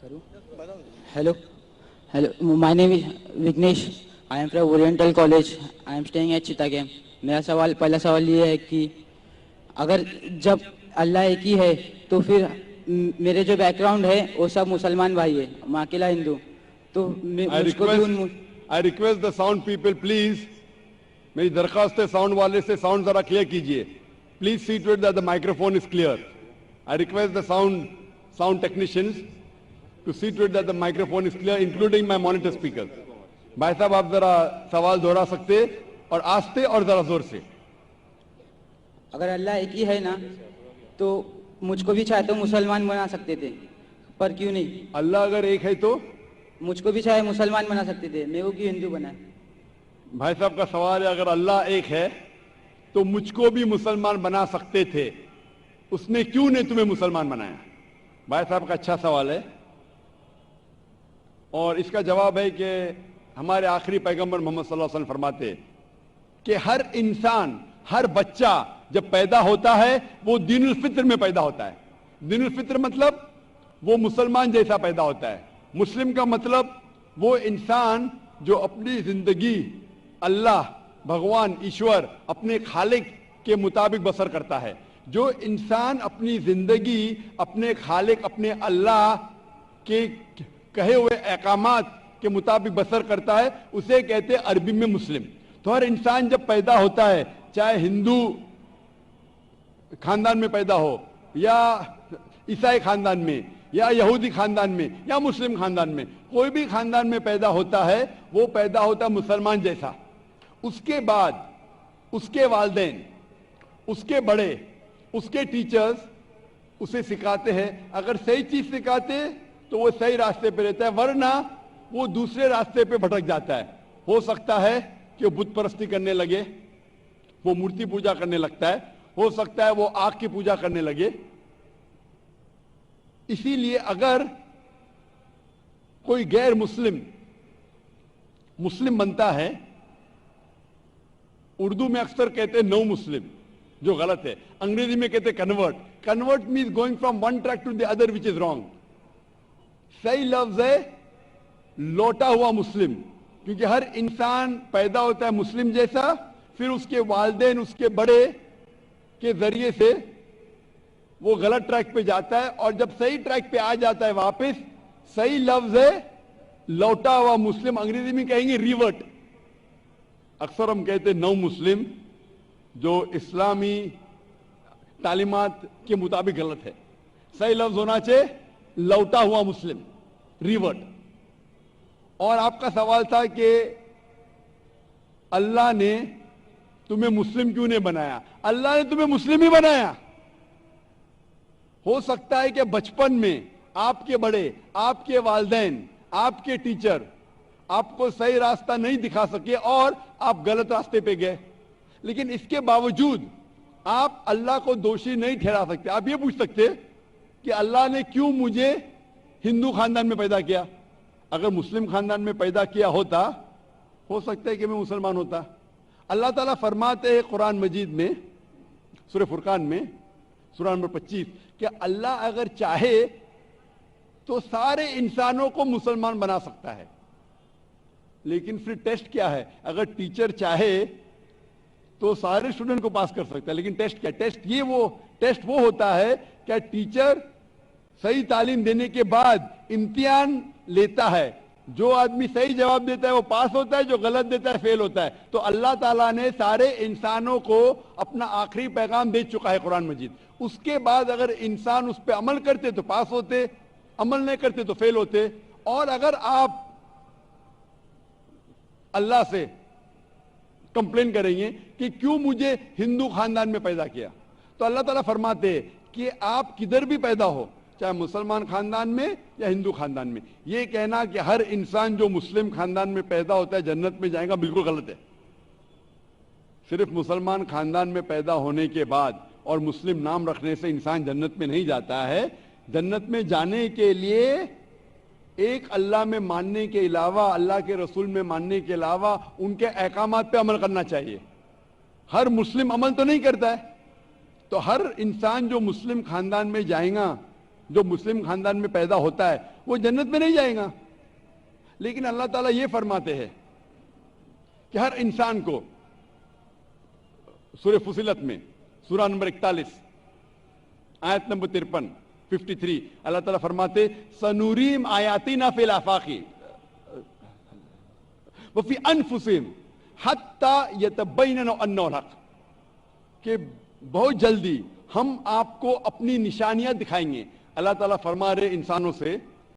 Hello. Hello. My name is Vignesh. I am from Oriental College. I am staying at Chittagam. मेरा पहला सवाल ये है कि अगर जब अल्लाह एक ही है तो फिर मेरे जो बैकग्राउंड है वो सब मुसलमान भाई है, मैं अकेला हिंदू, तो मुझको भी I request the sound people please, मेरी दरखास्त है साउंड वाले से साउंड जरा क्लियर कीजिए. Please see to it that the microphone is clear. I request the sound technicians to see to it that the microphone is clear, including my monitor speakers. भाई साहब आप जरा सवाल दोहरा सकते और आस्ते और जरा जोर से. अगर अल्लाह एक ही है ना तो मुझको भी चाहे तो मुसलमान बना सकते थे, पर क्यों नहीं? अल्लाह अगर एक है तो मुझको भी चाहे मुसलमान बना सकते थे, मेरे को क्यों हिंदू बनाए? भाई साहब का सवाल है अगर अल्लाह एक है तो मुझको भी मुसलमान बना सकते थे, उसने क्यों नहीं तुम्हें मुसलमान बनाया? भाई साहब का अच्छा सवाल है और इसका जवाब है कि हमारे आखिरी पैगंबर मोहम्मद सल्लल्लाहु अलैहि वसल्लम फरमाते कि हर इंसान, हर बच्चा जब पैदा होता है वो दीनुल फित्र में पैदा होता है. दीनुल फित्र मतलब वो मुसलमान जैसा पैदा होता है. मुस्लिम का मतलब वो इंसान जो अपनी जिंदगी अल्लाह, भगवान, ईश्वर, अपने खालिक के मुताबिक बसर करता है. जो इंसान अपनी जिंदगी अपने खालिक, अपने अल्लाह के कहे हुए अहकामात के मुताबिक बसर करता है उसे कहते हैं अरबी में मुस्लिम. तो हर इंसान जब पैदा होता है, चाहे हिंदू खानदान में पैदा हो या ईसाई खानदान में या यहूदी खानदान में या मुस्लिम खानदान में, कोई भी खानदान में पैदा होता है वो पैदा होता है मुसलमान जैसा. उसके बाद उसके वालिदैन, उसके बड़े, उसके टीचर्स उसे सिखाते हैं. अगर सही चीज सिखाते तो वो सही रास्ते पे रहता है, वरना वो दूसरे रास्ते पे भटक जाता है. हो सकता है कि वो बुत परस्ती करने लगे, वो मूर्ति पूजा करने लगता है, हो सकता है वो आग की पूजा करने लगे. इसीलिए अगर कोई गैर मुस्लिम मुस्लिम बनता है, उर्दू में अक्सर कहते हैं नो मुस्लिम, जो गलत है. अंग्रेजी में कहते हैं convert. Convert means going from one track to the other which is wrong. सही लफ्ज है लौटा हुआ मुस्लिम, क्योंकि हर इंसान पैदा होता है मुस्लिम जैसा, फिर उसके वालिदैन, उसके बड़े के जरिए से वो गलत ट्रैक पे जाता है और जब सही ट्रैक पे आ जाता है वापस, सही लफ्ज है लौटा हुआ मुस्लिम. अंग्रेजी में कहेंगे रिवर्ट. अक्सर हम कहते हैं नौ मुस्लिम, जो इस्लामी तालीमात के मुताबिक गलत है. सही लफ्ज होना चाहिए लौटा हुआ मुस्लिम, रिवर्ट. और आपका सवाल था कि अल्लाह ने तुम्हें मुस्लिम क्यों नहीं बनाया? अल्लाह ने तुम्हें मुस्लिम ही बनाया. हो सकता है कि बचपन में आपके बड़े, आपके वालिदैन, आपके टीचर आपको सही रास्ता नहीं दिखा सके और आप गलत रास्ते पे गए, लेकिन इसके बावजूद आप अल्लाह को दोषी नहीं ठहरा सकते. आप ये पूछ सकते कि अल्लाह ने क्यों मुझे हिंदू खानदान में पैदा किया? अगर मुस्लिम खानदान में पैदा किया होता, हो सकता है कि मैं मुसलमान होता. अल्लाह ताला फरमाते हैं कुरान मजीद में, सूरह फुरकान में, सूरह नंबर 25, कि अल्लाह अगर चाहे तो सारे इंसानों को मुसलमान बना सकता है. लेकिन फिर टेस्ट क्या है? अगर टीचर चाहे तो सारे स्टूडेंट को पास कर सकता है, लेकिन टेस्ट क्या? टेस्ट वो होता है क्या टीचर सही तालीम देने के बाद इम्तिहान लेता है. जो आदमी सही जवाब देता है वो पास होता है, जो गलत देता है फेल होता है. तो अल्लाह ताला ने सारे इंसानों को अपना आखिरी पैगाम दे चुका है कुरान मजीद. उसके बाद अगर इंसान उस पर अमल करते तो पास होते, अमल नहीं करते तो फेल होते. और अगर आप अल्लाह से कंप्लेन करेंगे कि क्यों मुझे हिंदू खानदान में पैदा किया, तो अल्लाह ताला फरमाते हैं कि आप किधर भी पैदा हो, चाहे मुसलमान खानदान में या हिंदू खानदान में, ये कहना कि हर इंसान जो मुस्लिम खानदान में पैदा होता है जन्नत में जाएगा, बिल्कुल गलत है. सिर्फ मुसलमान खानदान में पैदा होने के बाद और मुस्लिम नाम रखने से इंसान जन्नत में नहीं जाता है. जन्नत में जाने के लिए एक अल्लाह में मानने के अलावा, अल्लाह के रसूल में मानने के अलावा उनके अहकामात पे अमल करना चाहिए. हर मुस्लिम अमल तो नहीं करता है, तो हर इंसान जो मुस्लिम खानदान में जाएगा جو مسلم خاندان میں پیدا ہوتا ہے وہ جنت میں نہیں جائے گا. لیکن اللہ تعالیٰ یہ فرماتے ہیں کہ ہر انسان کو سورہ فصلت میں سورہ نمبر 41 آیت نمبر 53 اللہ تعالیٰ فرماتے سنوریم آیاتنا فی الآفاق وفی انفسہم حتی یتبین انہ الحق، کہ بہت جلدی ہم آپ کو اپنی نشانیاں دکھائیں گے. اللہ تعالیٰ فرما رہے انسانوں سے